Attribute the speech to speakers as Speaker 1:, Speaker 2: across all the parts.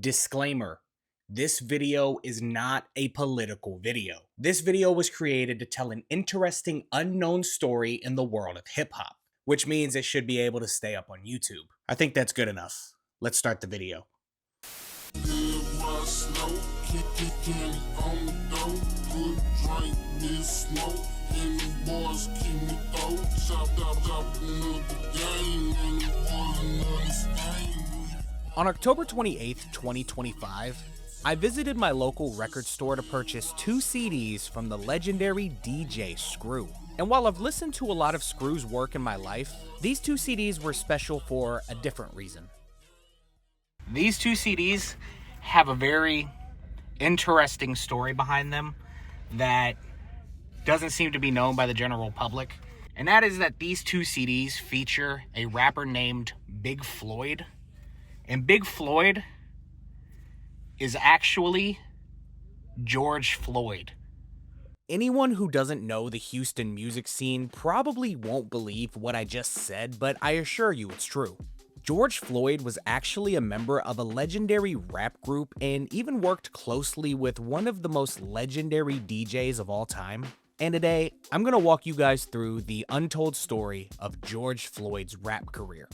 Speaker 1: Disclaimer: this video is not a political video. This video was created to tell an interesting unknown story in the world of hip hop, which means it should be able to stay up on YouTube. I think that's good enough. Let's start the video. On October 28th, 2025, I visited my local record store to purchase 2 CDs from the legendary DJ.SCREW. And while I've listened to a lot of Screw's work in my life, these 2 CDs were special for a different reason. These 2 CDs have a very interesting story behind them that doesn't seem to be known by the general public. And that is that these 2 CDs feature a rapper named Big Floyd. And Big Floyd is actually George Floyd. Anyone who doesn't know the Houston music scene probably won't believe what I just said, but I assure you it's true. George Floyd was actually a member of a legendary rap group and even worked closely with one of the most legendary DJs of all time. And today, I'm going to walk you guys through the untold story of George Floyd's rap career.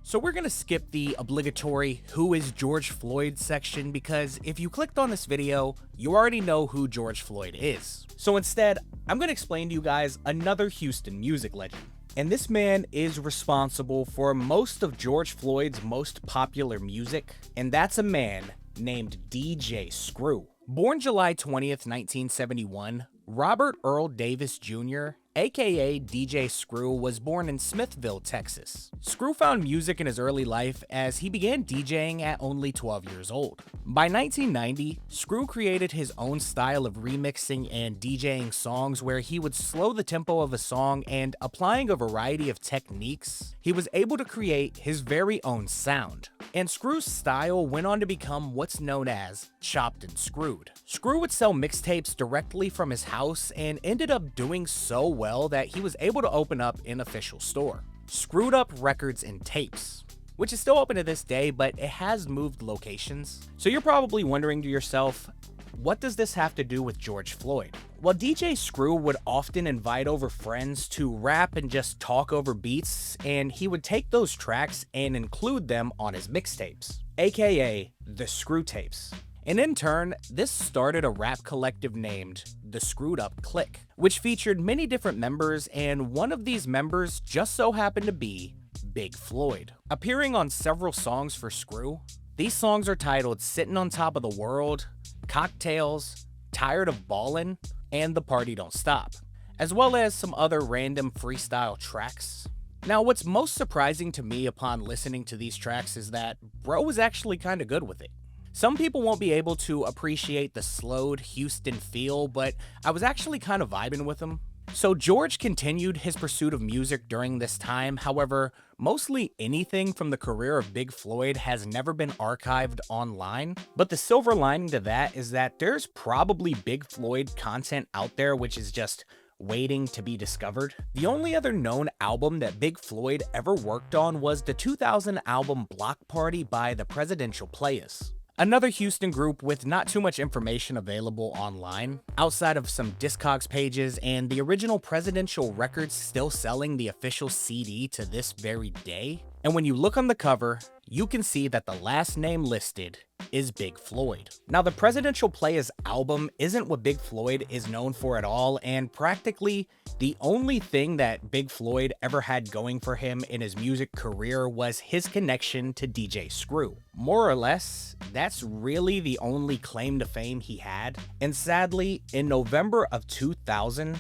Speaker 1: So we're going to skip the obligatory "Who is George Floyd" section because if you clicked on this video, you already know who George Floyd is. So instead, I'm going to explain to you guys another Houston music legend. And this man is responsible for most of George Floyd's most popular music, and that's a man named DJ.SCREW. Born July 20th, 1971, Robert Earl Davis Jr., aka DJ.SCREW, was born in Smithville, Texas. Screw found music in his early life as he began DJing at only 12 years old. By 1990, Screw created his own style of remixing and DJing songs where he would slow the tempo of a song, and applying a variety of techniques, he was able to create his very own sound. And Screw's style went on to become what's known as chopped and screwed. Screw would sell mixtapes directly from his house and ended up doing so well that he was able to open up an official store, Screwed Up Records and Tapes, which is still open to this day, but it has moved locations. So you're probably wondering to yourself, what does this have to do with George Floyd? Well, DJ.SCREW would often invite over friends to rap and just talk over beats, and he would take those tracks and include them on his mixtapes, aka the SCREWTAPES. And in turn, this started a rap collective named the Screwed Up Clique, which featured many different members, and one of these members just so happened to be Big Floyd. Appearing on several songs for Screw, these songs are titled "Sitting on Top of the World," "Cocktails," "Tired of Ballin'," and "The Party Don't Stop," as well as some other random freestyle tracks. Now, what's most surprising to me upon listening to these tracks is that bro was actually kinda good with it. Some people won't be able to appreciate the slowed Houston feel, but I was actually kind of vibing with him. So George continued his pursuit of music during this time. However, mostly anything from the career of Big Floyd has never been archived online. But the silver lining to that is that there's probably Big Floyd content out there which is just waiting to be discovered. The only other known album that Big Floyd ever worked on was the 2000 album Block Party by the Presidential PLAYAS, another Houston group with not too much information available online, outside of some Discogs pages and the original Presidential Records still selling the official CD to this very day. And when you look on the cover, you can see that the last name listed is Big Floyd. Now, the Presidential PLAYAS album isn't what Big Floyd is known for at all, and practically the only thing that Big Floyd ever had going for him in his music career was his connection to DJ.SCREW. More or less, that's really the only claim to fame he had, and sadly, in November of 2000,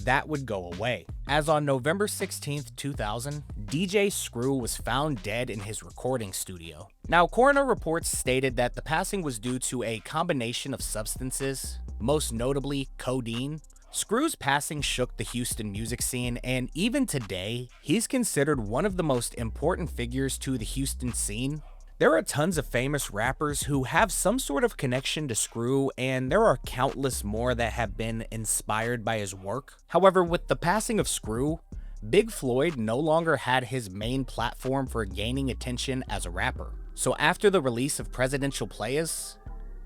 Speaker 1: that would go away. As on November 16th, 2000, DJ.SCREW was found dead in his recording studio. Now, coroner reports stated that the passing was due to a combination of substances, most notably codeine. Screw's passing shook the Houston music scene, and even today, he's considered one of the most important figures to the Houston scene. There are tons of famous rappers who have some sort of connection to Screw, and there are countless more that have been inspired by his work. However, with the passing of Screw, Big Floyd no longer had his main platform for gaining attention as a rapper. So after the release of Presidential Playas,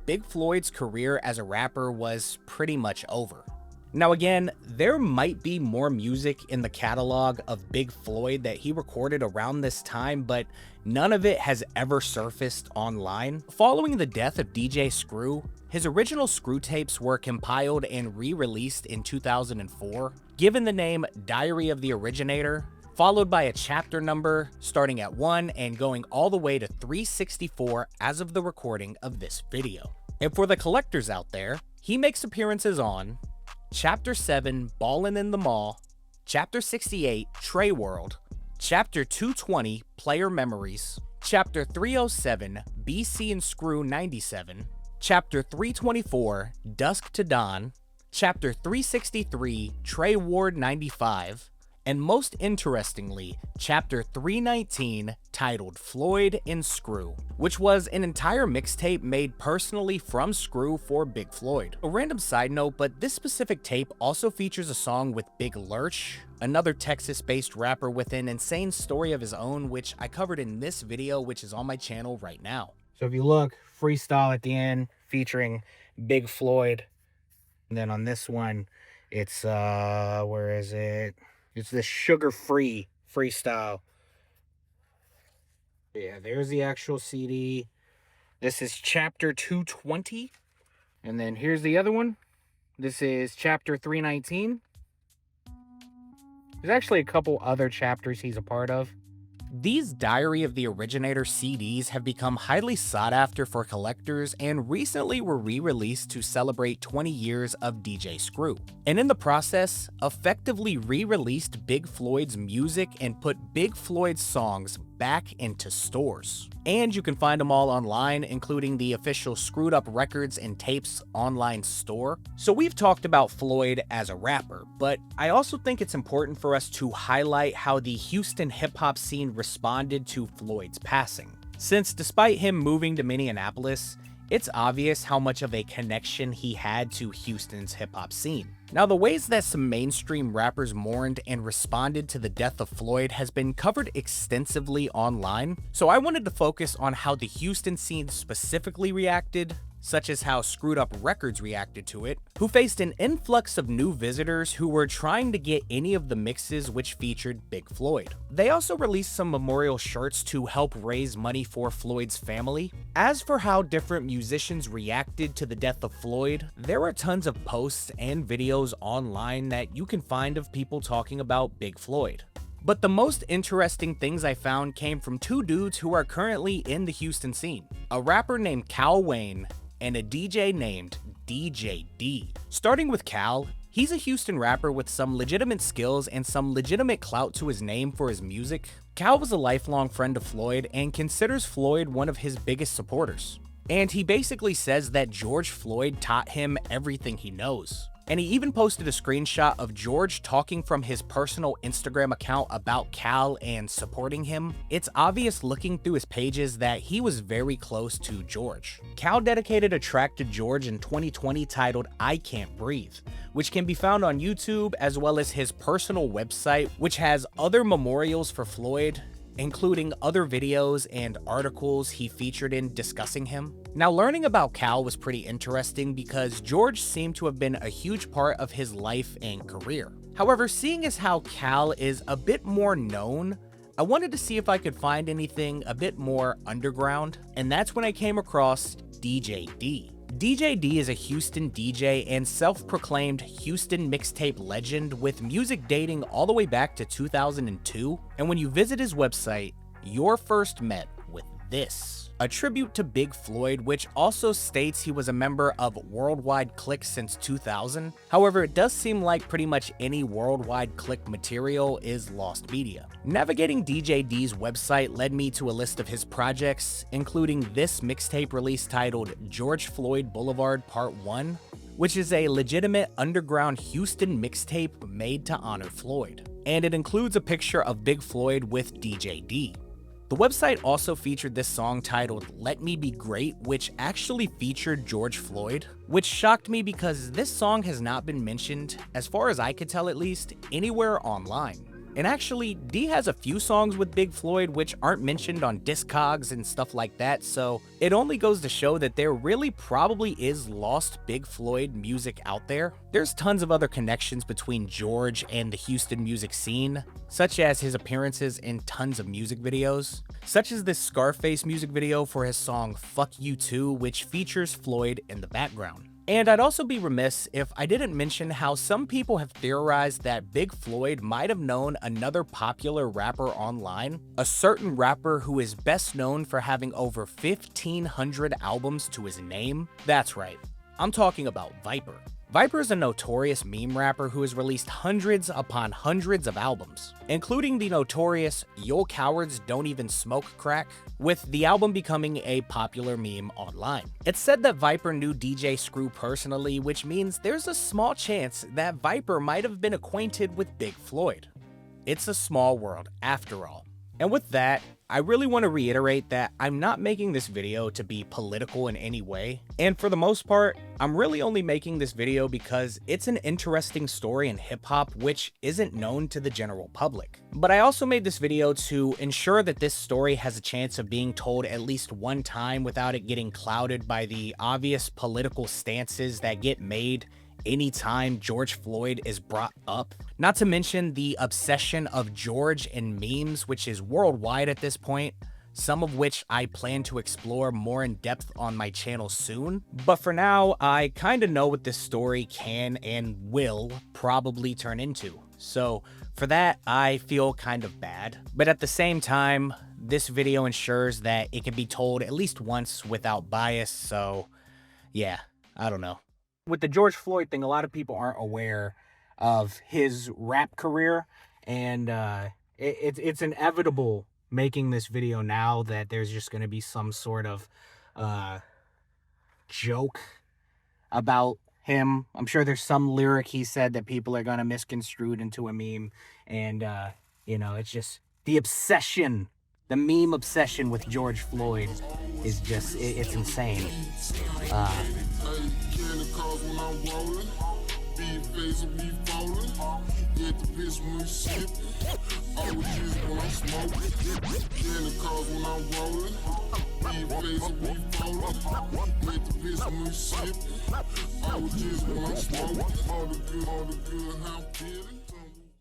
Speaker 1: Big Floyd's career as a rapper was pretty much over. Now again, there might be more music in the catalog of Big Floyd that he recorded around this time, but none of it has ever surfaced online. Following the death of DJ Screw, his original Screw tapes were compiled and re-released in 2004, given the name Diary of the Originator, followed by a chapter number starting at 1 and going all the way to 364 as of the recording of this video. And for the collectors out there, he makes appearances on Chapter 7, Ballin' in the Mall, Chapter 68, Trey World, Chapter 220, Player Memories, Chapter 307, BC and Screw 97, Chapter 324, Dusk to Dawn, Chapter 363, Trey Ward 95, and most interestingly, Chapter 319, titled Floyd and Screw, which was an entire mixtape made personally from Screw for Big Floyd. A random side note, but this specific tape also features a song with Big Lurch, another Texas-based rapper with an insane story of his own, which I covered in this video, which is on my channel right now. So if you look, freestyle at the end featuring Big Floyd, and then on this one, it's, where is it? It's the sugar-free freestyle. Yeah, there's the actual CD. This is Chapter 220. And then here's the other one. This is Chapter 319. There's actually a couple other chapters he's a part of. These Diary of the Originator CDs have become highly sought after for collectors and recently were re-released to celebrate 20 years of DJ Screw. And in the process, effectively re-released Big Floyd's music and put Big Floyd's songs back into stores. And you can find them all online, including the official Screwed Up Records and Tapes online store. So we've talked about Floyd as a rapper, but I also think it's important for us to highlight how the Houston hip-hop scene responded to Floyd's passing. Since despite him moving to Minneapolis, it's obvious how much of a connection he had to Houston's hip-hop scene. Now, the ways that some mainstream rappers mourned and responded to the death of Floyd has been covered extensively online, so I wanted to focus on how the Houston scene specifically reacted, such as how Screwed Up Records reacted to it, who faced an influx of new visitors who were trying to get any of the mixes which featured Big Floyd. They also released some memorial shirts to help raise money for Floyd's family. As for how different musicians reacted to the death of Floyd, there are tons of posts and videos online that you can find of people talking about Big Floyd. But the most interesting things I found came from two dudes who are currently in the Houston scene, a rapper named Cal Wayne and a DJ named DJ.D. Starting with Cal, he's a Houston rapper with some legitimate skills and some legitimate clout to his name for his music. Cal was a lifelong friend of Floyd and considers Floyd one of his biggest supporters. And he basically says that George Floyd taught him everything he knows. And he even posted a screenshot of George talking from his personal Instagram account about Cal and supporting him. It's obvious looking through his pages that he was very close to George. Cal dedicated a track to George in 2020 titled I Can't Breathe, which can be found on YouTube as well as his personal website, which has other memorials for Floyd, including other videos and articles he featured in discussing him. Now, learning about Cal was pretty interesting because George seemed to have been a huge part of his life and career. However, seeing as how Cal is a bit more known, I wanted to see if I could find anything a bit more underground, and that's when I came across DJ.D. DJ.D is a Houston DJ and self-proclaimed Houston mixtape legend with music dating all the way back to 2002, and when you visit his website, you're first met with this. A tribute to Big Floyd, which also states he was a member of Worldwide Click since 2000. However, it does seem like pretty much any Worldwide Click material is lost media. Navigating DJ.D's website led me to a list of his projects, including this mixtape release titled George Floyd Boulevard Part 1, which is a legitimate underground Houston mixtape made to honor Floyd. And it includes a picture of Big Floyd with DJ.D. The website also featured this song titled Let Me Be Great, which actually featured George Floyd, which shocked me because this song has not been mentioned, as far as I could tell at least, anywhere online. And actually, D has a few songs with Big Floyd which aren't mentioned on Discogs and stuff like that, so it only goes to show that there really probably is lost Big Floyd music out there. There's tons of other connections between George and the Houston music scene, such as his appearances in tons of music videos, such as this Scarface music video for his song Fuck You Too, which features Floyd in the background. And I'd also be remiss if I didn't mention how some people have theorized that Big Floyd might have known another popular rapper online, a certain rapper who is best known for having over 1,500 albums to his name. That's right, I'm talking about Viper. Viper is a notorious meme rapper who has released hundreds upon hundreds of albums, including the notorious Yo Cowards Don't Even Smoke Crack, with the album becoming a popular meme online. It's said that Viper knew DJ Screw personally, which means there's a small chance that Viper might have been acquainted with Big Floyd. It's a small world, after all. And with that, I really want to reiterate that I'm not making this video to be political in any way, and for the most part, I'm really only making this video because it's an interesting story in hip-hop which isn't known to the general public. But I also made this video to ensure that this story has a chance of being told at least one time without it getting clouded by the obvious political stances that get made anytime George Floyd is brought up. Not to mention the obsession of George in memes, which is worldwide at this point, some of which I plan to explore more in depth on my channel soon. But for now, I kinda know what this story can and will probably turn into. So for that, I feel kind of bad. But at the same time, this video ensures that it can be told at least once without bias, so yeah, I don't know. With the George Floyd thing, a lot of people aren't aware of his rap career, and it's inevitable making this video now that there's just going to be some sort of joke about him. I'm sure there's some lyric he said that people are going to misconstrue into a meme, and you know, it's just the obsession, the meme obsession with George Floyd is just, it's insane.
Speaker 2: When I'm rolling, big face when we falling, get the bitch when we sippin', always when I'm smoking, in the cars when I'm rolling, big face when we falling, get the bitch when we sippin', always when I'm smoking, all the good, how I'm feeling.